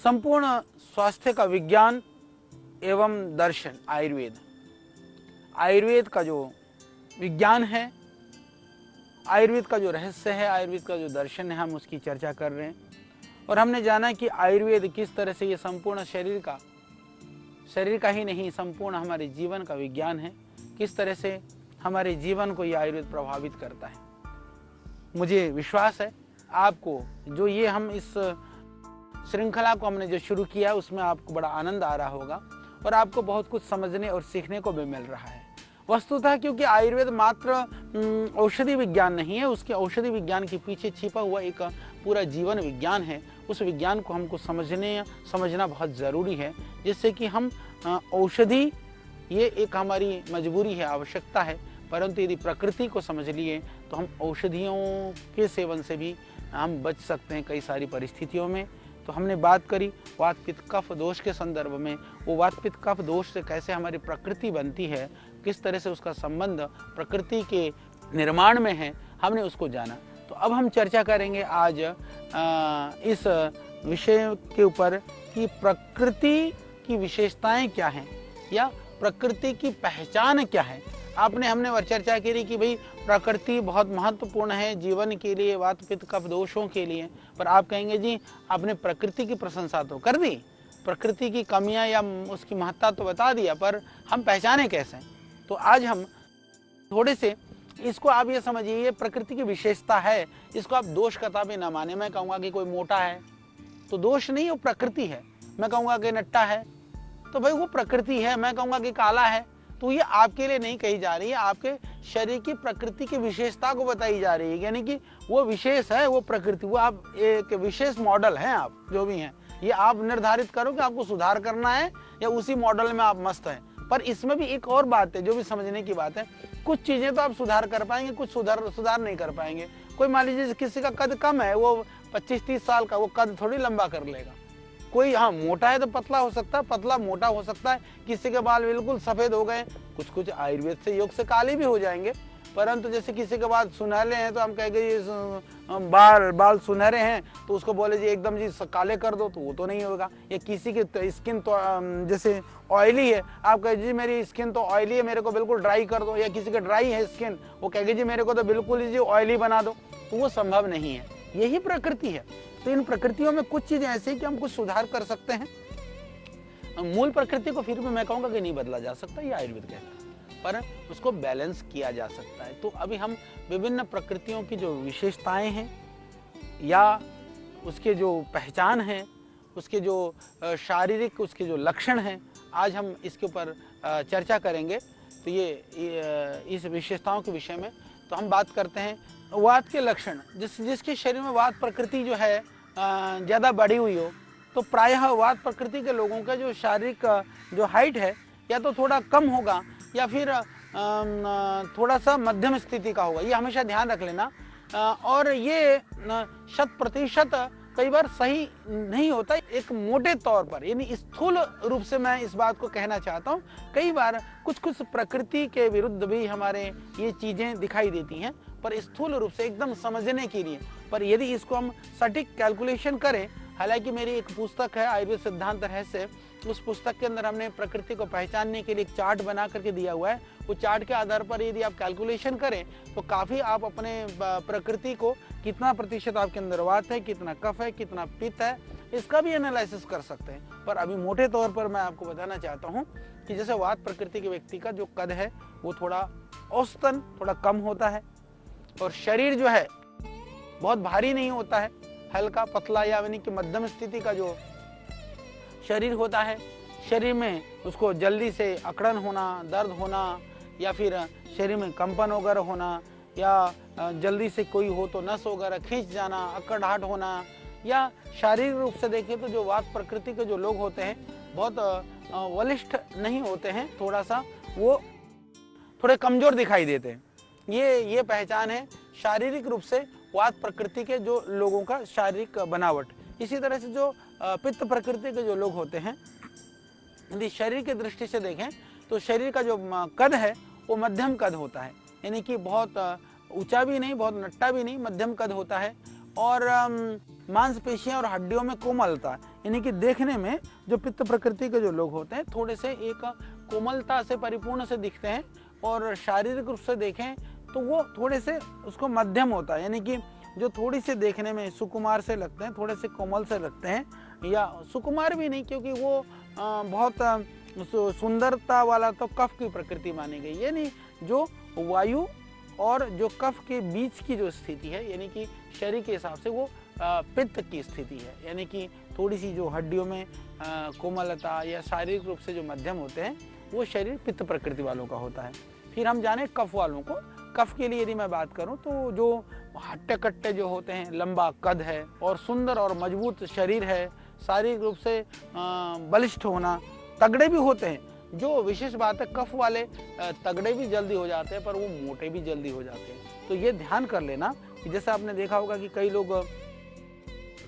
संपूर्ण स्वास्थ्य का विज्ञान एवं दर्शन आयुर्वेद। आयुर्वेद का जो विज्ञान है, आयुर्वेद का जो रहस्य है, आयुर्वेद का जो दर्शन है, हम उसकी चर्चा कर रहे हैं। और हमने जाना कि आयुर्वेद किस तरह से ये संपूर्ण शरीर का ही नहीं, संपूर्ण हमारे जीवन का विज्ञान है। किस तरह से हमारे जीवन को ये आयुर्वेद प्रभावित करता है। मुझे विश्वास है आपको, जो ये हम इस श्रृंखला को हमने जो शुरू किया उसमें आपको बड़ा आनंद आ रहा होगा और आपको बहुत कुछ समझने और सीखने को भी मिल रहा है। वस्तुतः क्योंकि आयुर्वेद मात्र औषधि विज्ञान नहीं है, उसके औषधि विज्ञान के पीछे छिपा हुआ एक पूरा जीवन विज्ञान है। उस विज्ञान को हमको समझना बहुत ज़रूरी है, जिससे कि हम औषधि ये एक हमारी मजबूरी है, आवश्यकता है, परंतु यदि प्रकृति को समझ लिए तो हम औषधियों के सेवन से भी हम बच सकते हैं कई सारी परिस्थितियों में। तो हमने बात करी वात पित्त कफ दोष के संदर्भ में, वो वात पित्त कफ दोष से कैसे हमारी प्रकृति बनती है, किस तरह से उसका संबंध प्रकृति के निर्माण में है, हमने उसको जाना। तो अब हम चर्चा करेंगे आज इस विषय के ऊपर कि प्रकृति की विशेषताएं क्या हैं या प्रकृति की पहचान क्या है। हमने चर्चा करी कि भाई प्रकृति बहुत महत्वपूर्ण है जीवन के लिए, वात पित्त कफ दोषों के लिए। पर आप कहेंगे जी आपने प्रकृति की प्रशंसा तो कर दी, प्रकृति की कमियां या उसकी महत्ता तो बता दिया, पर हम पहचाने कैसे। तो आज हम थोड़े से इसको आप ये समझिए, ये प्रकृति की विशेषता है, इसको आप दोष कदापि ना माने। मैं कहूँगा कि कोई मोटा है तो दोष नहीं, वो प्रकृति है। मैं कहूँगा कि नट्टा है तो भाई वो प्रकृति है। मैं कहूँगा कि काला है तो ये आपके लिए नहीं कही जा रही है, आपके शरीर की प्रकृति की विशेषता को बताई जा रही है। यानी कि वो विशेष है, वो प्रकृति, वो आप एक विशेष मॉडल हैं। आप जो भी हैं ये आप निर्धारित करो कि आपको सुधार करना है या उसी मॉडल में आप मस्त हैं। पर इसमें भी एक और बात है जो भी समझने की बात है, कुछ चीजें तो आप सुधार कर पाएंगे, कुछ सुधार नहीं कर पाएंगे। कोई मान लीजिए किसी का कद कम है, वो 25-30 साल का, वो कद थोड़ी लंबा कर लेगा। कोई मोटा है तो पतला हो सकता है, पतला मोटा हो सकता है। किसी के बाल बिल्कुल सफेद हो गए, कुछ आयुर्वेद से योग से काले भी हो जाएंगे। परंतु जैसे किसी के बाल सुनहरे हैं तो हम कहेंगे ये बाल सुनहरे हैं तो उसको बोले जी एकदम जी काले कर दो, तो वो तो नहीं होगा। या किसी की स्किन तो जैसे ऑयली है, आप कहें जी मेरी स्किन तो ऑयली है, मेरे को बिल्कुल ड्राई कर दो। या किसी का ड्राई है स्किन, वो कहेंगे जी मेरे को तो बिल्कुल जी ऑयली बना दो, तो वो संभव नहीं है। यही प्रकृति है। तो इन प्रकृतियों में कुछ चीजें ऐसी हैं कि हम कुछ सुधार कर सकते हैं। मूल प्रकृति को फिर भी मैं कहूँगा कि नहीं बदला जा सकता, ये आयुर्वेद कहता है, पर उसको बैलेंस किया जा सकता है। तो अभी हम विभिन्न प्रकृतियों की जो विशेषताएं हैं या उसके जो पहचान है, उसके जो शारीरिक उसके जो लक्षण हैं, आज हम इसके ऊपर चर्चा करेंगे। तो ये इस विशेषताओं के विषय में तो हम बात करते हैं वात के लक्षण। जिसके शरीर में वात प्रकृति जो है ज़्यादा बढ़ी हुई हो, तो प्रायः वात प्रकृति के लोगों का जो शारीरिक जो हाइट है या तो थोड़ा कम होगा या फिर थोड़ा सा मध्यम स्थिति का होगा। ये हमेशा ध्यान रख लेना। और ये 100% कई बार सही नहीं होता। एक मोटे तौर पर यानी स्थूल रूप से मैं इस बात को कहना चाहता हूँ, कई बार कुछ प्रकृति के विरुद्ध भी हमारे ये चीज़ें दिखाई देती हैं, पर स्थूल रूप से एकदम समझने के लिए। पर यदि इसको हम सटीक कैलकुलेशन करें, हालांकि मेरी एक पुस्तक है आयुर्वेद सिद्धांत रहस्य, उस पुस्तक के अंदर हमने प्रकृति को पहचानने के लिए एक चार्ट बना करके दिया हुआ है। वो चार्ट के आधार पर यदि आप कैलकुलेशन करें तो काफ़ी आप अपने प्रकृति को कितना प्रतिशत आपके अंदर वात है, कितना कफ है, कितना पित्त है, इसका भी एनालिसिस कर सकते हैं। पर अभी मोटे तौर पर मैं आपको बताना चाहता हूँ कि जैसे वात प्रकृति के व्यक्ति का जो कद है वो थोड़ा औसतन थोड़ा कम होता है, और शरीर जो है बहुत भारी नहीं होता है, हल्का पतला यानी कि मध्यम स्थिति का जो शरीर होता है। शरीर में उसको जल्दी से अकड़न होना, दर्द होना, या फिर शरीर में कंपन वगैरह होना, या जल्दी से कोई हो तो नस वगैरह खींच जाना, अकड़ाहट होना, या शारीरिक रूप से देखें तो जो वात प्रकृति के जो लोग होते हैं बहुत बलिष्ठ नहीं होते हैं, थोड़ा सा वो थोड़े कमजोर दिखाई देते हैं। ये पहचान है शारीरिक रूप से वात प्रकृति के जो लोगों का शारीरिक बनावट। इसी तरह से जो पित्त प्रकृति के जो लोग होते हैं, यदि शरीर की दृष्टि से देखें तो शरीर का जो कद है वो मध्यम कद होता है, यानी कि बहुत ऊंचा भी नहीं, बहुत नट्टा भी नहीं, मध्यम कद होता है। और मांसपेशियां और हड्डियों में कोमलता, यानी कि देखने में जो पित्त प्रकृति के जो लोग होते हैं थोड़े से एक कोमलता से परिपूर्ण से दिखते हैं, और शारीरिक रूप से देखें तो वो थोड़े से उसको मध्यम होता है, यानी कि जो थोड़ी से देखने में सुकुमार से लगते हैं, थोड़े से कोमल से लगते हैं, या सुकुमार भी नहीं क्योंकि वो बहुत सुंदरता वाला तो कफ की प्रकृति मानी गई, यानी जो वायु और जो कफ के बीच की जो स्थिति है, यानी कि शरीर के हिसाब से वो पित्त की स्थिति है, यानी कि थोड़ी सी जो हड्डियों में कोमलता या शारीरिक रूप से जो मध्यम होते हैं वो शरीर पित्त प्रकृति वालों का होता है। फिर हम जाने कफ वालों को। कफ के लिए यदि मैं बात करूं तो जो हट्टे कट्टे जो होते हैं, लंबा कद है और सुंदर और मजबूत शरीर है, शारीरिक रूप से बलिष्ठ होना, तगड़े भी होते हैं। जो विशेष बात है कफ वाले तगड़े भी जल्दी हो जाते हैं पर वो मोटे भी जल्दी हो जाते हैं। तो ये ध्यान कर लेना कि जैसे आपने देखा होगा कि कई लोग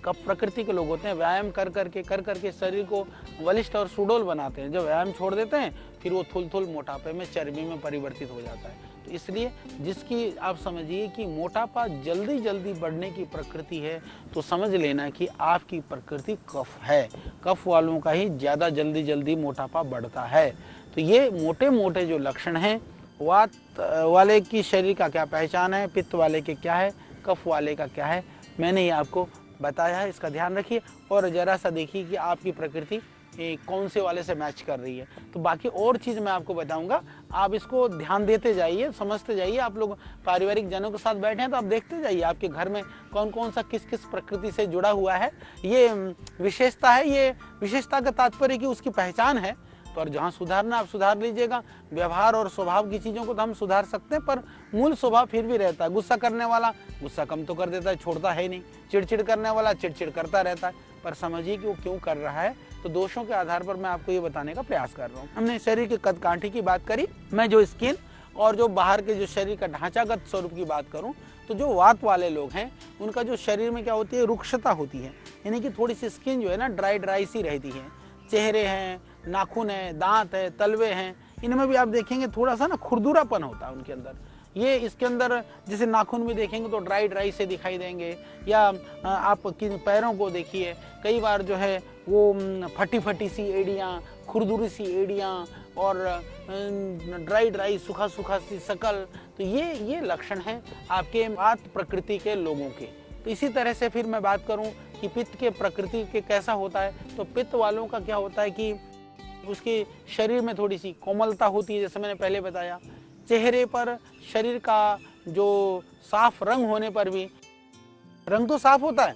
कफ प्रकृति के लोग होते हैं, व्यायाम कर करके शरीर को बलिष्ठ और सुडौल बनाते हैं। जब व्यायाम छोड़ देते हैं फिर वो थुल मोटापे में, चर्बी में परिवर्तित हो जाता है। तो इसलिए जिसकी आप समझिए कि मोटापा जल्दी बढ़ने की प्रकृति है तो समझ लेना कि आपकी प्रकृति कफ है। कफ वालों का ही ज़्यादा जल्दी मोटापा बढ़ता है। तो ये मोटे जो लक्षण हैं, वात वाले की शरीर का क्या पहचान है, पित्त वाले के क्या है, कफ वाले का क्या है, मैंने ये आपको बताया है। इसका ध्यान रखिए और ज़रा सा देखिए कि आपकी प्रकृति कौन से वाले से मैच कर रही है। तो बाकी और चीज़ मैं आपको बताऊंगा, आप इसको ध्यान देते जाइए, समझते जाइए। आप लोग पारिवारिक जनों के साथ बैठे हैं तो आप देखते जाइए आपके घर में कौन सा किस प्रकृति से जुड़ा हुआ है। ये विशेषता है, ये विशेषता का तात्पर्य कि उसकी पहचान है। पर जहाँ सुधारना आप सुधार लीजिएगा। व्यवहार और स्वभाव की चीज़ों को तो हम सुधार सकते हैं पर मूल स्वभाव फिर भी रहता है। गुस्सा करने वाला गुस्सा कम तो कर देता है, छोड़ता है नहीं। चिड़चिड़ करने वाला चिड़चिड़ करता रहता है, पर समझिए कि वो क्यों कर रहा है। तो दोषों के आधार पर मैं आपको ये बताने का प्रयास कर रहा हूँ। हमने शरीर के कद काठी की बात करी, मैं जो स्किन और जो बाहर के जो शरीर का ढांचागत स्वरूप की बात करूँ तो जो वात वाले लोग हैं उनका जो शरीर में क्या होती है, रुक्षता होती है, यानी कि थोड़ी सी स्किन जो है ना ड्राई सी रहती है। चेहरे हैं, नाखून है, दांत है, तलवे हैं, इनमें भी आप देखेंगे थोड़ा सा ना खुरदुरापन होता है उनके अंदर। ये इसके अंदर जैसे नाखून भी देखेंगे तो ड्राई से दिखाई देंगे, या आप किन पैरों को देखिए, कई बार जो है वो फटी सी एड़ियाँ, खुरदुरी सी एड़ियाँ और ड्राई सूखा सी शकल। तो ये लक्षण हैं आपके वात प्रकृति के लोगों के। तो इसी तरह से फिर मैं बात करूं कि पित्त के प्रकृति के कैसा होता है, तो पित्त वालों का क्या होता है कि उसके शरीर में थोड़ी सी कोमलता होती है, जैसे मैंने पहले बताया। चेहरे पर शरीर का जो साफ रंग होने पर भी, रंग तो साफ होता है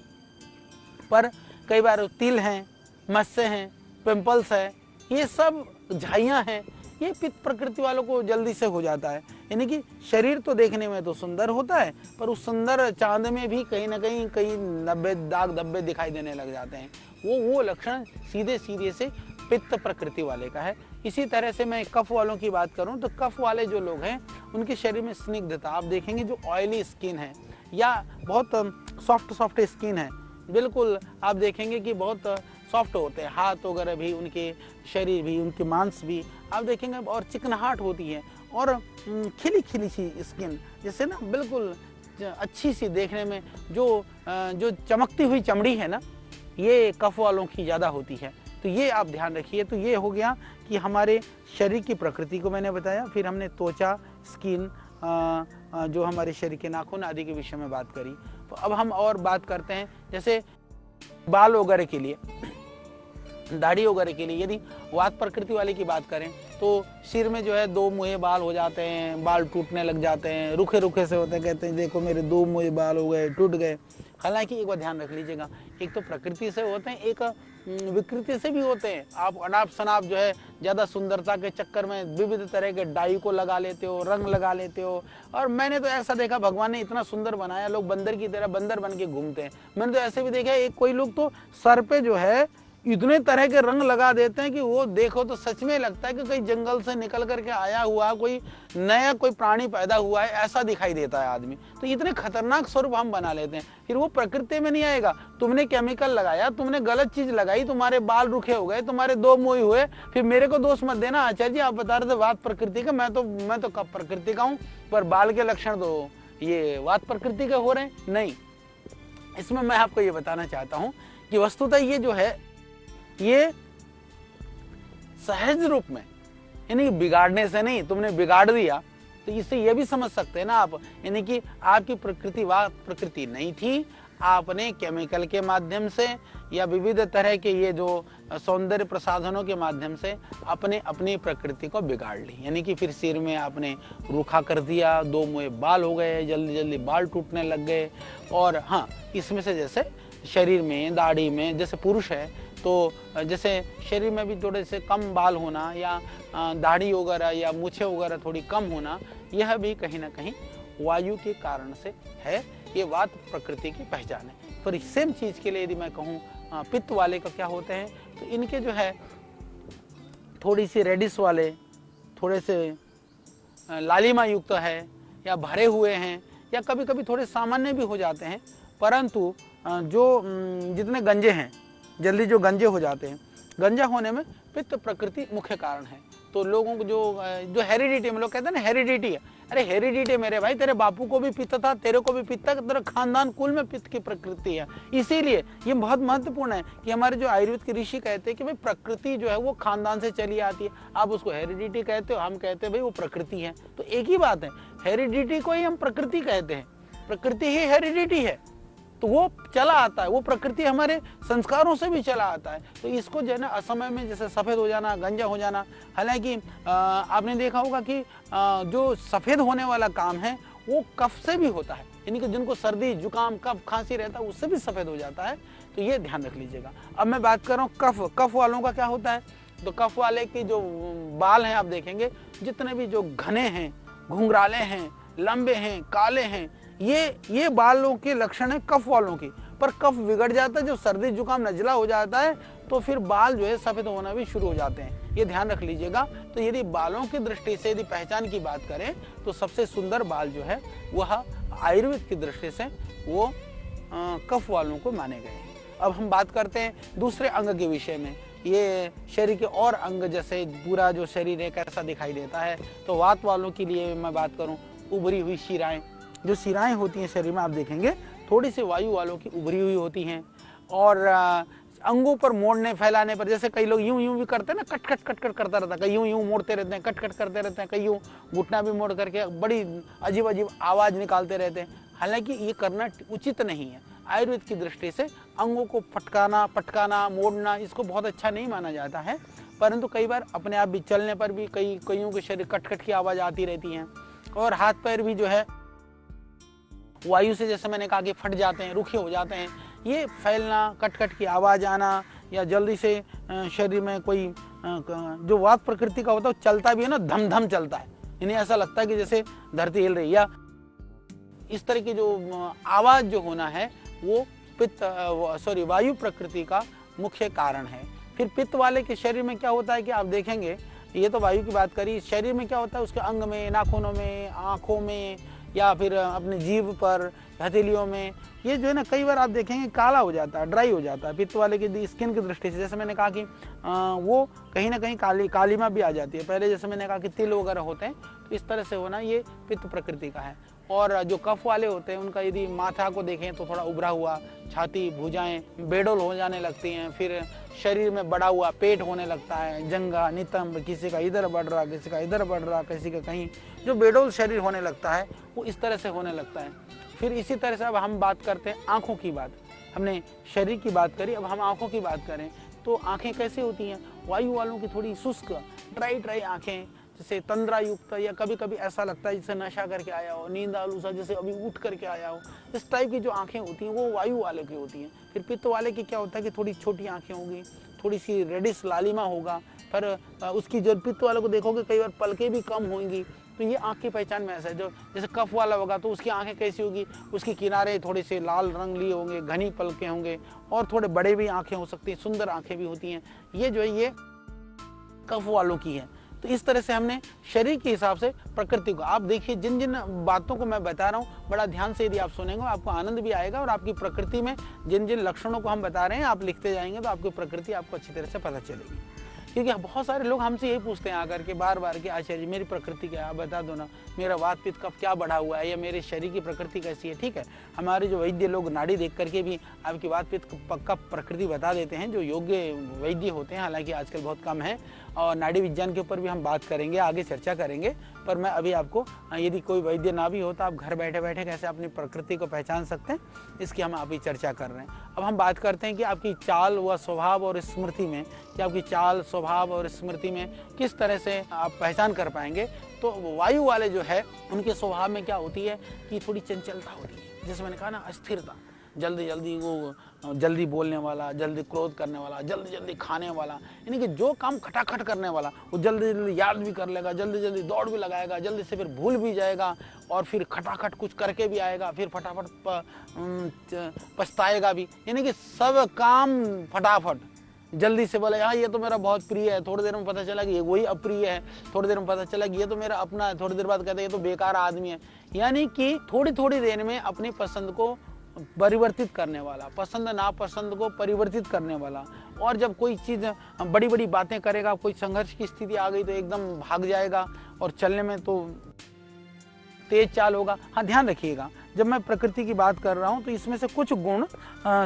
पर कई बार तिल हैं, मस्से हैं, पिंपल्स है, ये सब झाइयाँ हैं, ये पित्त प्रकृति वालों को जल्दी से हो जाता है। यानी कि शरीर तो देखने में तो सुंदर होता है पर उस सुंदर चांद में भी कहीं ना कहीं दाग धब्बे दिखाई देने लग जाते हैं। वो लक्षण सीधे से पित्त प्रकृति वाले का है। इसी तरह से मैं कफ वालों की बात करूं तो कफ वाले जो लोग हैं उनके शरीर में स्निग्धता आप देखेंगे, जो ऑयली स्किन है या बहुत सॉफ्ट स्किन है, बिल्कुल आप देखेंगे कि बहुत सॉफ्ट होते हैं। हाथ वगैरह भी, उनके शरीर भी, उनके मांस भी आप देखेंगे और चिकनाहट होती है और खिली सी स्किन, जैसे ना बिल्कुल अच्छी सी देखने में जो चमकती हुई चमड़ी है ना, ये कफ वालों की ज़्यादा होती है। तो ये आप ध्यान रखिए। तो ये हो गया कि हमारे शरीर की प्रकृति को मैंने बताया। फिर हमने त्वचा, स्किन, जो हमारे शरीर के नाखून आदि के विषय में बात करी। तो अब हम और बात करते हैं जैसे बाल वगैरह के लिए, दाढ़ी वगैरह के लिए। यदि वात प्रकृति वाले की बात करें तो सिर में जो है 2 मुहे बाल हो जाते हैं, बाल टूटने लग जाते हैं, रुखे से होते हैं, कहते हैं देखो मेरे 2 मुहे बाल हो गए, टूट गए। हालांकि एक बार ध्यान रख लीजिएगा, एक तो प्रकृति से होते हैं, एक विकृति से भी होते हैं। आप अनाप शनाप जो है ज़्यादा सुंदरता के चक्कर में विविध तरह के डाई को लगा लेते हो, रंग लगा लेते हो। और मैंने तो ऐसा देखा, भगवान ने इतना सुंदर बनाया, लोग बंदर की तरह बंदर बन के घूमते हैं। मैंने तो ऐसे भी देखा है, एक कोई लोग तो सर पे जो है इतने तरह के रंग लगा देते हैं कि वो देखो तो सच में लगता है कि कहीं जंगल से निकल करके आया हुआ कोई नया कोई प्राणी पैदा हुआ है, ऐसा दिखाई देता है आदमी। तो इतने खतरनाक स्वरूप हम बना लेते हैं, फिर वो प्रकृति में नहीं आएगा। तुमने केमिकल लगाया, तुमने गलत चीज लगाई, तुम्हारे बाल रुखे हो गए, तुम्हारे 2 मुंह हुए, फिर मेरे को दोष मत देना। आचार्य जी आप बता रहे थे वात प्रकृति का, मैं तो कब प्रकृति का हूँ, पर बाल के लक्षण तो ये वात प्रकृति के हो रहे हैं। नहीं, इसमें मैं आपको ये बताना चाहता हूं कि वस्तुतः ये जो है ये सहज रूप में, यानी बिगाड़ने से नहीं, तुमने बिगाड़ दिया तो इससे ये भी समझ सकते हैं ना आप, यानी कि आपकी प्रकृति वह प्रकृति नहीं थी, आपने केमिकल के माध्यम से या विविध तरह के ये जो सौंदर्य प्रसाधनों के माध्यम से अपने अपनी प्रकृति को बिगाड़ ली। यानी कि फिर सिर में आपने रूखा कर दिया, 2 मुँहे बाल हो गए, जल्दी जल्दी बाल टूटने लग गए। और हाँ, इसमें से जैसे शरीर में, दाढ़ी में, जैसे पुरुष है तो जैसे शरीर में भी थोड़े से कम बाल होना या दाढ़ी वगैरह या मूछें वगैरह थोड़ी कम होना, यह भी कहीं ना कहीं वायु के कारण से है। ये वात प्रकृति की पहचान है। पर सेम चीज़ के लिए यदि मैं कहूँ पित्त वाले का क्या होते हैं, तो इनके जो है थोड़ी सी रेडिस वाले, थोड़े से लालिमा युक्त है या भरे हुए हैं या कभी कभी थोड़े सामान्य भी हो जाते हैं, परंतु जो जितने गंजे हैं, जल्दी जो गंजे हो जाते हैं, गंजा होने में पित्त प्रकृति मुख्य कारण है। तो लोगों को जो हेरिडिटी में लोग कहते हैं ना, हेरिडिटी है, अरे हेरिडिटी मेरे भाई, तेरे बापू को भी पित्त था, तेरे को भी पित्त था, तेरे खानदान कुल में पित्त की प्रकृति है। इसीलिए ये बहुत महत्वपूर्ण है कि हमारे जो आयुर्वेद के ऋषि कहते हैं कि भाई प्रकृति जो है वो खानदान से चली आती है। आप उसको हेरिडिटी कहते हो, हम कहते हैं भाई वो प्रकृति है, तो एक ही बात है, हेरिडिटी को ही हम प्रकृति कहते हैं, प्रकृति ही हेरिडिटी है, तो वो चला आता है, वो प्रकृति हमारे संस्कारों से भी चला आता है। तो इसको जो है ना असमय में जैसे सफ़ेद हो जाना, गंजा हो जाना, हालांकि आपने देखा होगा कि जो सफ़ेद होने वाला काम है वो कफ से भी होता है, यानी कि जिनको सर्दी जुकाम कफ खांसी रहता है उससे भी सफ़ेद हो जाता है, तो ये ध्यान रख लीजिएगा। अब मैं बात कर रहा हूँ कफ वालों का क्या होता है। तो कफ वाले की जो बाल हैं आप देखेंगे जितने भी जो घने हैं, घुंघराले हैं, लंबे हैं, काले हैं, ये बालों के लक्षण है कफ वालों की। पर कफ बिगड़ जाता है, जब सर्दी जुकाम नजला हो जाता है तो फिर बाल जो है सफ़ेद होना भी शुरू हो जाते हैं, ये ध्यान रख लीजिएगा। तो यदि बालों की दृष्टि से यदि पहचान की बात करें तो सबसे सुंदर बाल जो है वह आयुर्वेद की दृष्टि से वो कफ वालों को माने गए हैं। अब हम बात करते हैं दूसरे अंग के विषय में। ये शरीर के और अंग, जैसे पूरा जो शरीर है कैसा दिखाई देता है, तो वात वालों के लिए मैं बात करूं, उभरी हुई शिराएं, जो शिराएं होती हैं शरीर में आप देखेंगे थोड़ी सी वायु वालों की उभरी हुई होती हैं। और अंगों पर मोड़ने फैलाने पर, जैसे कई लोग यूं भी करते हैं ना, कट कट करता रहता है, कई यूं मोड़ते रहते हैं, कट करते रहते हैं, कई यूं घुटना भी मोड़ करके बड़ी अजीब आवाज़ निकालते रहते हैं। हालांकि ये करना उचित नहीं है। आयुर्वेद की दृष्टि से अंगों को पटकाना मोड़ना इसको बहुत अच्छा नहीं माना जाता है, परंतु कई बार अपने आप भी चलने पर भी कईयों के शरीर कट की आवाज़ आती रहती हैं। और हाथ पैर भी जो है वायु से, जैसे मैंने कहा कि फट जाते हैं, रूखे हो जाते हैं। ये फैलना, कट की आवाज़ आना, या जल्दी से शरीर में कोई जो वात प्रकृति का होता है चलता भी है ना, धम चलता है, इन्हें ऐसा लगता है कि जैसे धरती हिल रही, या इस तरह की जो आवाज़ जो होना है वो वायु प्रकृति का मुख्य कारण है। फिर पित्त वाले के शरीर में क्या होता है कि आप देखेंगे, ये तो वायु की बात करी, शरीर में क्या होता है उसके अंग में, नाखूनों में, आँखों में, या फिर अपने जीभ पर, हथेलियों में, ये जो है ना कई बार आप देखेंगे काला हो जाता है, ड्राई हो जाता है पित्त वाले की स्किन की दृष्टि से। जैसे मैंने कहा कि वो कहीं ना कहीं कालीमा भी आ जाती है। पहले जैसे मैंने कहा कि तिल वगैरह होते हैं, तो इस तरह से होना ये पित्त प्रकृति का है। और जो कफ वाले होते हैं उनका यदि माथा को देखें तो थोड़ा उभरा हुआ, छाती, भुजाएं बेडोल हो जाने लगती हैं, फिर शरीर में बड़ा हुआ पेट होने लगता है, जंगा, नितंब, किसी का इधर बढ़ रहा, किसी का इधर बढ़ रहा, किसी का कहीं, जो बेडोल शरीर होने लगता है वो इस तरह से होने लगता है। फिर इसी तरह से अब हम बात करते हैं आँखों की बात। हमने शरीर की बात करी, अब हम आँखों की बात करें तो आँखें कैसे होती हैं। वायु वालों की थोड़ी शुष्क ड्राई आँखें, जैसे तंद्रा युक्त, या कभी कभी ऐसा लगता है जैसे नशा करके आया हो, नींद आलू सा जैसे अभी उठ करके आया हो, इस टाइप की जो आंखें होती हैं वो वायु वाले की होती हैं। फिर पित्त वाले की क्या होता है कि थोड़ी छोटी आंखें होंगी, थोड़ी सी रेडिश लालिमा होगा, पर उसकी जो पित्त वाले को देखोगे कई बार पलकें भी कम होंगी। तो ये आँख की पहचान में ऐसा है। जो जैसे कफ वाला होगा तो उसकी आंखें कैसी होगी, उसके किनारे थोड़े से लाल रंग लिए होंगे, घनी पलकें होंगे, और थोड़े बड़े भी आंखें हो सकती हैं, सुंदर आंखें भी होती हैं। ये जो है ये कफ वालों की है। तो इस तरह से हमने शरीर के हिसाब से प्रकृति को, आप देखिए जिन जिन बातों को मैं बता रहा हूँ बड़ा ध्यान से यदि आप सुनेंगे आपको आनंद भी आएगा, और आपकी प्रकृति में जिन जिन लक्षणों को हम बता रहे हैं आप लिखते जाएंगे तो आपकी प्रकृति आपको अच्छी तरह से पता चलेगी। क्योंकि बहुत सारे लोग हमसे यही पूछते हैं आकर के बार बार कि आचार्य जी मेरी प्रकृति क्या है, आप बता दो ना, मेरा वात पित्त कफ क्या बढ़ा हुआ है या मेरे शरीर की प्रकृति कैसी है। ठीक है, हमारे जो वैद्य लोग नाड़ी देख करके भी आपकी वात पित्त कफ प्रकृति बता देते हैं, जो योग्य वैद्य होते हैं, हालांकि आजकल बहुत कम है। और नाड़ी विज्ञान के ऊपर भी हम बात करेंगे, आगे चर्चा करेंगे। पर मैं अभी आपको, यदि कोई वैद्य ना भी हो तो आप घर बैठे बैठे कैसे अपनी प्रकृति को पहचान सकते हैं, इसकी हम अभी चर्चा कर रहे हैं। अब हम बात करते हैं कि आपकी चाल व स्वभाव और स्मृति में, कि आपकी चाल स्वभाव और स्मृति में किस तरह से आप पहचान कर पाएंगे। तो वायु वाले जो है उनके स्वभाव में क्या होती है कि थोड़ी चंचलता होती है, जैसे मैंने कहा ना, अस्थिरता, जल्दी जल्दी वो जल्दी बोलने वाला, जल्दी क्रोध करने वाला, जल्दी जल्दी खाने वाला, यानी कि जो काम खटाखट करने वाला वो जल्दी जल्दी याद भी कर लेगा, जल्दी जल्दी दौड़ भी लगाएगा, जल्दी से फिर भूल भी जाएगा और फिर खटाखट कुछ करके भी आएगा, फिर फटाफट पछताएगा भी। यानी कि सब काम फटाफट जल्दी से बोले, हाँ ये तो मेरा बहुत प्रिय है, थोड़ी देर में पता चला कि ये वही अप्रिय है, थोड़ी देर में पता चला कि ये तो मेरा अपना है, थोड़ी देर बाद कहते हैं ये तो बेकार आदमी है। यानी कि थोड़ी थोड़ी देर में अपनी पसंद को परिवर्तित करने वाला, पसंद नापसंद को परिवर्तित करने वाला। और जब कोई चीज़ बड़ी बड़ी बातें करेगा, कोई संघर्ष की स्थिति आ गई तो एकदम भाग जाएगा और चलने में तो तेज चाल होगा। हाँ ध्यान रखिएगा, जब मैं प्रकृति की बात कर रहा हूँ तो इसमें से कुछ गुण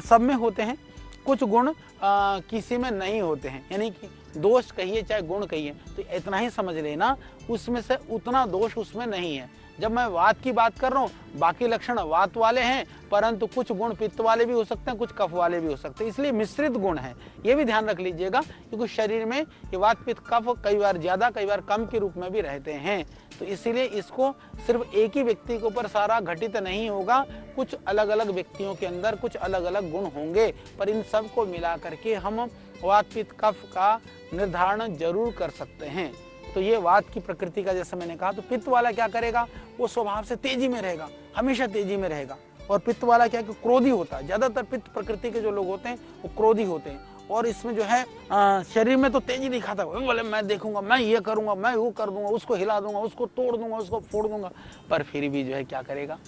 सब में होते हैं, कुछ गुण किसी में नहीं होते हैं। यानी कि दोष कहिए चाहे गुण कहिए, तो इतना ही समझ लेना, उसमें से उतना दोष उसमें नहीं है। जब मैं वात की बात कर रहा हूँ, बाकी लक्षण वात वाले हैं, परंतु कुछ गुण पित्त वाले भी हो सकते हैं, कुछ कफ वाले भी हो सकते हैं, इसलिए मिश्रित गुण है। ये भी ध्यान रख लीजिएगा, क्योंकि शरीर में ये वात पित्त कफ कई बार ज्यादा कई बार कम के रूप में भी रहते हैं। तो इसीलिए इसको सिर्फ एक ही व्यक्ति के ऊपर सारा घटित नहीं होगा, कुछ अलग अलग व्यक्तियों के अंदर कुछ अलग अलग गुण होंगे, पर इन सब को मिला करके हम वात पित्त कफ का निर्धारण जरूर कर सकते हैं। तो ये वात की प्रकृति का जैसे मैंने कहा, तो पित्त वाला क्या करेगा, वो स्वभाव से तेजी में रहेगा, हमेशा तेजी में रहेगा। और पित्त वाला क्या है कि क्रोधी होता है, ज्यादातर पित्त प्रकृति के जो लोग होते हैं वो क्रोधी होते हैं। और इसमें जो है शरीर में तो तेजी दिखाता है, बोले मैं देखूंगा, मैं ये करूंगा, मैं वो कर दूंगा, उसको हिला दूंगा, उसको तोड़ दूंगा, उसको फोड़ दूंगा, पर फिर भी जो है क्या करेगा,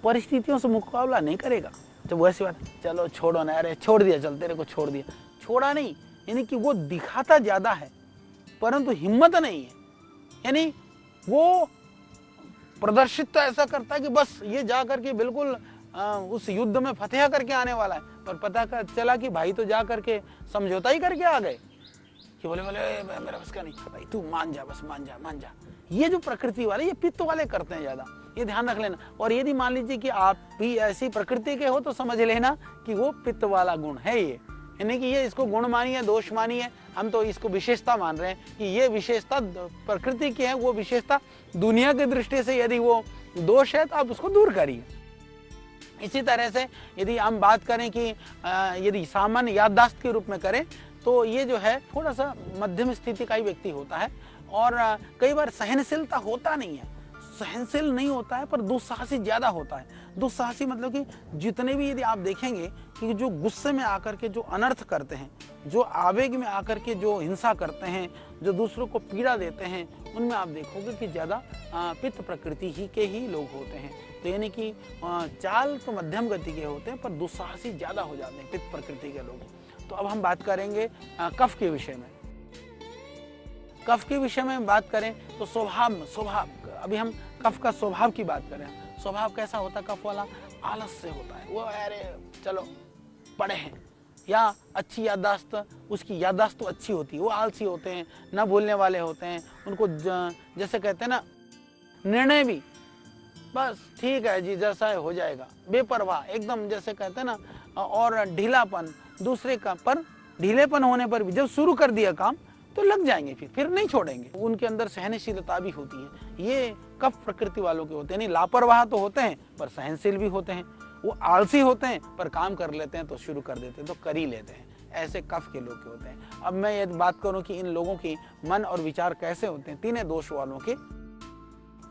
परिस्थितियों से मुकाबला नहीं करेगा। जब वैसी बात, चलो छोड़ो ना, अरे छोड़ दिया, चल तेरे को छोड़ दिया, छोड़ा नहीं, यानी कि वो दिखाता ज्यादा है परंतु हिम्मत नहीं है। यानी वो प्रदर्शित तो ऐसा करता है कि बस ये जा करके बिल्कुल उस युद्ध में फतेह करके आने वाला है, पर पता चला कि भाई तो जा करके समझौता ही करके आ गए, कि बोले मेरा बस का नहीं भाई, तू मान जा, बस मान जा मान जा। ये जो प्रकृति वाले, ये पित्त वाले करते हैं ज्यादा, ये ध्यान रख लेना। और यदि मान लीजिए कि आप भी ऐसी प्रकृति के हो तो समझ लेना कि वो पित्त वाला गुण है ये, यानी कि ये इसको गुण मानिए दोष मानिए, हम तो इसको विशेषता मान रहे हैं कि ये विशेषता प्रकृति की है, वो विशेषता दुनिया की दृष्टि से यदि वो दोष है तो आप उसको दूर करिए। इसी तरह से यदि हम बात करें कि यदि सामान्य याददाश्त के रूप में करें तो ये जो है थोड़ा सा मध्यम स्थिति का ही व्यक्ति होता है। और कई बार सहनशीलता होता नहीं है, सहनशील नहीं होता है, पर दुस्साहसी ज्यादा होता है। दुस्साहसी मतलब कि जितने भी यदि आप देखेंगे कि जो गुस्से में आकर के जो अनर्थ करते हैं, जो आवेग में आकर के जो हिंसा करते हैं, जो दूसरों को पीड़ा देते हैं, उनमें आप देखोगे कि ज्यादा पित्त प्रकृति ही के ही लोग होते हैं। तो यानी कि चाल तो मध्यम गति के होते हैं, पर दुस्साहसी ज्यादा हो जाते हैं पित्त प्रकृति के लोग। तो अब हम बात करेंगे कफ के विषय में। कफ के विषय में बात करें तो स्वभाव अभी हम कफ का स्वभाव की बात करें। स्वभाव कैसा होता है कफ वाला, आलस से होता है, वो अरे चलो पढ़े हैं, या अच्छी याददाश्त, उसकी याददाश्त तो अच्छी होती है, वो आलसी होते हैं, ना भूलने वाले होते हैं, उनको जैसे कहते हैं ना, निर्णय भी बस ठीक है जी जैसा है हो जाएगा, बेपरवाह एकदम जैसे कहते हैं ना। और ढीलापन दूसरे का, पर ढीलेपन होने पर भी जब शुरू कर दिया काम तो लग जाएंगे, फिर नहीं छोड़ेंगे। उनके अंदर सहनशीलता भी होती है, ये कफ प्रकृति वालों के होते हैं। नहीं लापरवाह तो होते हैं पर सहनशील भी होते हैं, वो आलसी होते हैं पर काम कर लेते हैं तो शुरू कर देते हैं तो कर ही लेते हैं, ऐसे कफ के लोग के होते हैं। अब मैं ये बात करूं कि इन लोगों की मन और विचार कैसे होते हैं, तीनों दोष वालों के।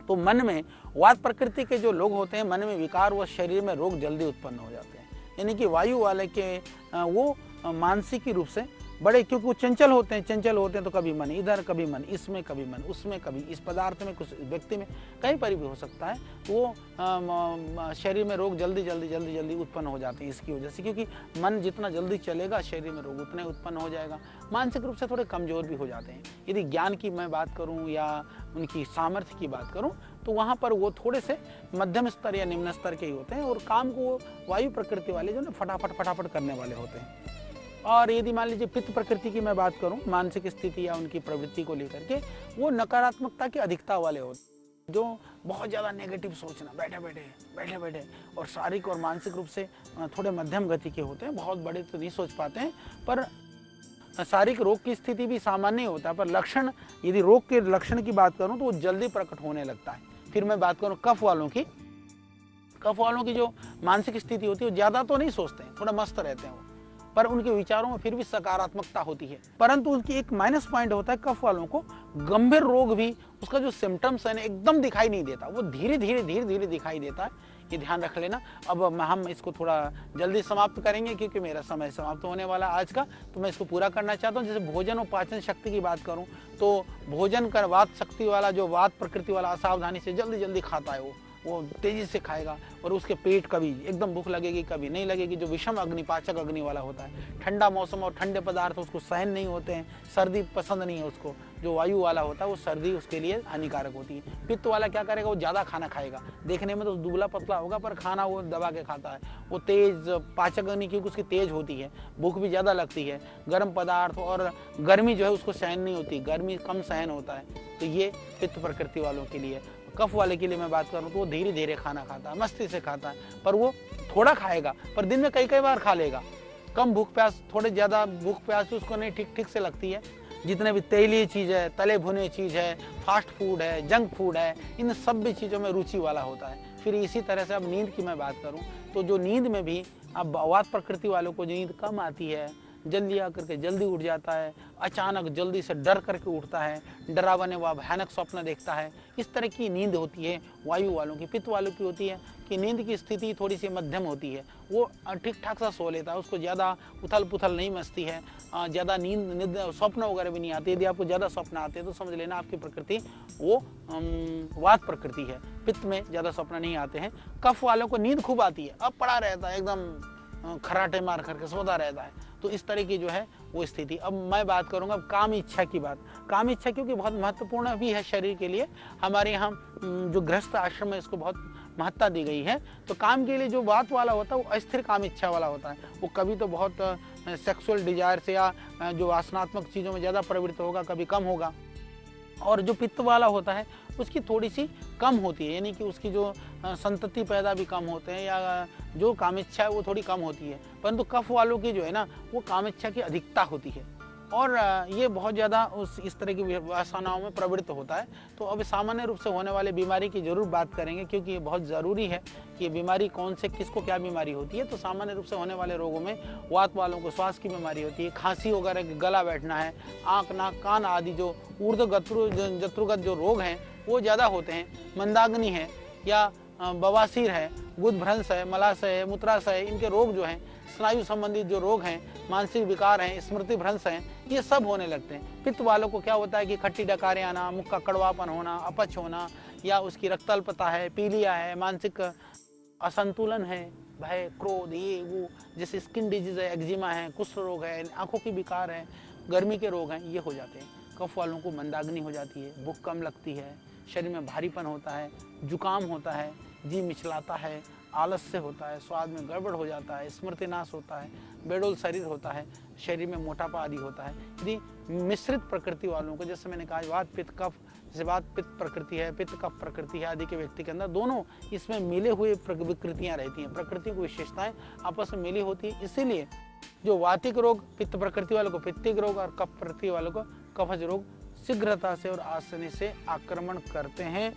तो मन में वात प्रकृति के जो लोग होते हैं, मन में विकार व शरीर में रोग जल्दी उत्पन्न हो जाते हैं। यानी कि वायु वाले के वो मानसिक रूप से बड़े, क्योंकि वो चंचल होते हैं तो कभी मन इधर, कभी मन इसमें, कभी मन उसमें, कभी इस पदार्थ में, कुछ व्यक्ति में, कहीं पर भी हो सकता है। वो शरीर में रोग जल्दी उत्पन्न हो जाते हैं इसकी वजह से, क्योंकि मन जितना जल्दी चलेगा शरीर में रोग उतना ही उत्पन्न हो जाएगा। मानसिक रूप से थोड़े कमजोर भी हो जाते हैं। यदि ज्ञान की मैं बात करूं या उनकी सामर्थ्य की बात करूं तो वहाँ पर वो थोड़े से मध्यम स्तर या निम्न स्तर के ही होते हैं, और काम को वायु प्रकृति वाले जो ना फटाफट करने वाले होते हैं। और यदि मान लीजिए पित्त प्रकृति की मैं बात करूं, मानसिक स्थिति या उनकी प्रवृत्ति को लेकर के, वो नकारात्मकता की अधिकता वाले होते हैं, जो बहुत ज़्यादा नेगेटिव सोचना, बैठे और शारीरिक और मानसिक रूप से थोड़े मध्यम गति के होते हैं। बहुत बड़े तो नहीं सोच पाते हैं, पर शारीरिक रोग की स्थिति भी सामान्य होता है, पर लक्षण, यदि रोग के लक्षण की बात करूं तो वो जल्दी प्रकट होने लगता है। फिर मैं बात करूं कफ वालों की, जो मानसिक स्थिति होती है वो ज़्यादा तो नहीं सोचते हैं, थोड़ा मस्त रहते हैं वो, पर उनके विचारों में फिर भी सकारात्मकता होती है। परंतु उनकी एक माइनस पॉइंट होता है, कफ वालों को गंभीर रोग भी उसका जो सिम्टम्स है एकदम दिखाई नहीं देता, वो धीरे धीरे दिखाई देता है। ये ध्यान रख लेना। अब हम इसको थोड़ा जल्दी समाप्त करेंगे क्योंकि मेरा समय समाप्त होने वाला आज का, तो मैं इसको पूरा करना चाहता हूँ। जैसे भोजन और पाचन शक्ति की बात करूँ तो भोजन कर वात शक्ति वाला, जो वात प्रकृति वाला असावधानी से जल्दी खाता है वो तेजी से खाएगा, और उसके पेट कभी एकदम भूख लगेगी, कभी नहीं लगेगी। जो विषम अग्नि, पाचक अग्नि वाला होता है, ठंडा मौसम और ठंडे पदार्थ उसको सहन नहीं होते हैं, सर्दी पसंद नहीं है उसको। जो वायु वाला होता है वो सर्दी उसके लिए हानिकारक होती है। पित्त वाला क्या करेगा, वो ज़्यादा खाना खाएगा, देखने में तो दुबला पतला होगा पर खाना वो दबा के खाता है। वो तेज पाचक अग्नि क्योंकि उसकी तेज होती है, भूख भी ज़्यादा लगती है, गर्म पदार्थ और गर्मी जो है उसको सहन नहीं होती, गर्मी कम सहन होता है। तो ये पित्त प्रकृति वालों के लिए। कफ वाले के लिए मैं बात करूँ तो वो धीरे धीरे खाना खाता है, मस्ती से खाता है, पर वो थोड़ा खाएगा पर दिन में कई बार खा लेगा। कम भूख प्यास, थोड़े ज़्यादा भूख प्यास उसको नहीं ठीक से लगती है। जितने भी तेलीय चीज़ है, तले भुने चीज़ है, फास्ट फूड है, जंक फूड है, इन सब भी चीज़ों में रुचि वाला होता है। फिर इसी तरह से अब नींद की मैं बात करूँ तो जो नींद में भी अब वात प्रकृति वालों को नींद कम आती है, जल्दी आकर के जल्दी उठ जाता है, अचानक जल्दी से डर करके उठता है, डरावने व भयानक स्वप्न देखता है, इस तरह की नींद होती है वायु वालों की। पित्त वालों की होती है कि नींद की स्थिति थोड़ी सी मध्यम होती है, वो ठीक ठाक सा सो लेता है, उसको ज़्यादा उथल पुथल नहीं मचती है, ज़्यादा नींद स्वप्न वगैरह भी नहीं आती। यदि आपको ज़्यादा स्वप्न आते हैं तो समझ लेना आपकी प्रकृति वो वात प्रकृति है, पित्त में ज़्यादा स्वप्न नहीं आते हैं। कफ वालों को नींद खूब आती है, अब पड़ा रहता है एकदम खराटे मार करके सोता रहता है, तो इस तरह की जो है वो स्थिति। अब मैं बात करूंगा काम इच्छा की बात। काम इच्छा क्योंकि बहुत महत्वपूर्ण भी है शरीर के लिए, हमारे यहाँ जो गृहस्थ आश्रम है इसको बहुत महत्ता दी गई है। तो काम के लिए जो बात वाला होता है वो अस्थिर काम इच्छा वाला होता है, वो कभी तो बहुत सेक्सुअल डिजायर से या जो वासनात्मक चीज़ों में ज़्यादा प्रवृत्त होगा, कभी कम होगा। और जो पित्त वाला होता है उसकी थोड़ी सी कम होती है, यानी कि उसकी जो संतति पैदा भी कम होते हैं या जो कामेच्छा है वो थोड़ी कम होती है। परंतु कफ वालों की जो है ना वो कामेच्छा की अधिकता होती है, और ये बहुत ज़्यादा इस तरह की वासनाओं में प्रवृत्त होता है। तो अब सामान्य रूप से होने वाले बीमारी की जरूर बात करेंगे क्योंकि ये बहुत ज़रूरी है कि ये बीमारी कौन से किसको क्या बीमारी होती है। तो सामान्य रूप से होने वाले रोगों में वात वालों को श्वास की बीमारी होती है, खांसी वगैरह, गला बैठना है, आँख नाक कान आदि जो जत्रुगत जो रोग हैं वो ज़्यादा होते हैं। मंदाग्नि है या बवासीर है, गुदभ्रंश है, मलाशय है, मूत्राशय है, इनके रोग जो हैं, स्नायु संबंधित जो रोग हैं, मानसिक विकार हैं, स्मृति भ्रंश हैं, ये सब होने लगते हैं। पित्त वालों को क्या होता है कि खट्टी डकारें आना, मुख का कड़वापन होना, अपच होना, या उसकी रक्तल्पता है, पीलिया है, मानसिक असंतुलन है, भय, क्रोध, ये वो, जैसे स्किन डिजीज है, एक्जिमा है, कुष्ठ रोग है, आंखों की विकार है, गर्मी के रोग हैं, ये हो जाते हैं। कफ वालों को मंदाग्नि हो जाती है, भूख कम लगती है, शरीर में भारीपन होता है, जुकाम होता है, जी मिचलाता है, आलस्य होता है, स्वाद में गड़बड़ हो जाता है, स्मृति नाश होता है, बेडोल शरीर होता है, शरीर में मोटापा आदि होता है। यदि मिश्रित प्रकृति वालों को, जैसे मैंने कहा वात पित्त कफ, जैसे वात पित्त प्रकृति है, पित्त कफ प्रकृति है आदि के व्यक्ति के अंदर दोनों इसमें मिले हुए विकृतियाँ रहती हैं, प्रकृति की विशेषताएं आपस में मिली होती है। इसीलिए जो वातिक रोग पित्त प्रकृति वालों को पित्तिक रोग और कफ प्रकृति वालों को कफज रोग शीघ्रता से और आसानी से आक्रमण करते हैं।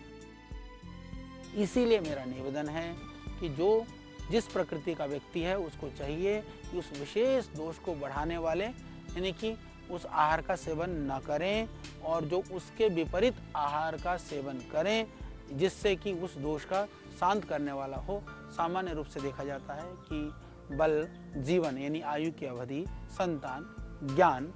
इसीलिए मेरा निवेदन है कि जो जिस प्रकृति का व्यक्ति है उसको चाहिए कि उस विशेष दोष को बढ़ाने वाले यानी कि उस आहार का सेवन न करें, और जो उसके विपरीत आहार का सेवन करें जिससे कि उस दोष का शांत करने वाला हो। सामान्य रूप से देखा जाता है कि बल, जीवन यानी आयु की अवधि, संतान, ज्ञान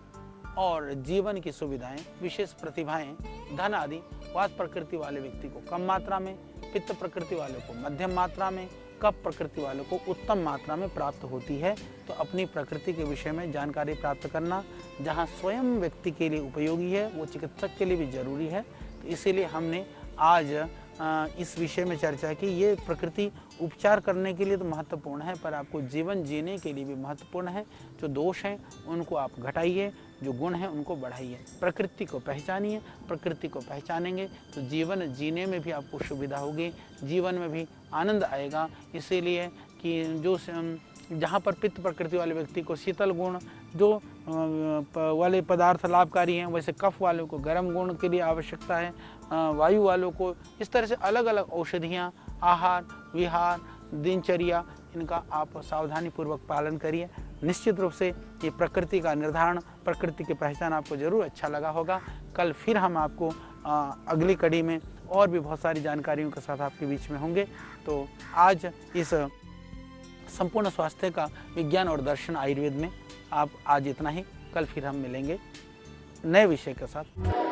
और जीवन की सुविधाएं, विशेष प्रतिभाएं, धन आदि वात प्रकृति वाले व्यक्ति को कम मात्रा में, पित्त प्रकृति वाले को मध्यम मात्रा में, कफ प्रकृति वालों को उत्तम मात्रा में प्राप्त होती है। तो अपनी प्रकृति के विषय में जानकारी प्राप्त करना जहां स्वयं व्यक्ति के लिए उपयोगी है, वो चिकित्सक के लिए भी जरूरी है। तो इसीलिए हमने आज इस विषय में चर्चा की। ये प्रकृति उपचार करने के लिए तो महत्वपूर्ण है, पर आपको जीवन जीने के लिए भी महत्वपूर्ण है। जो दोष हैं उनको आप घटाइए, जो गुण हैं उनको बढ़ाइए, प्रकृति को पहचानिए। प्रकृति को पहचानेंगे तो जीवन जीने में भी आपको सुविधा होगी, जीवन में भी आनंद आएगा। इसीलिए कि जो जहाँ पर पित्त प्रकृति वाले व्यक्ति को शीतल गुण जो वाले पदार्थ लाभकारी हैं, वैसे कफ वालों को गर्म गुण के लिए आवश्यकता है, वायु वालों को इस तरह से अलग अलग औषधियाँ, आहार विहार, दिनचर्या, इनका आप सावधानी पूर्वक पालन करिए। निश्चित रूप से ये प्रकृति का निर्धारण, प्रकृति की पहचान आपको जरूर अच्छा लगा होगा। कल फिर हम आपको अगली कड़ी में और भी बहुत सारी जानकारियों के साथ आपके बीच में होंगे। तो आज इस संपूर्ण स्वास्थ्य का विज्ञान और दर्शन आयुर्वेद में आप आज इतना ही। कल फिर हम मिलेंगे नए विषय के साथ।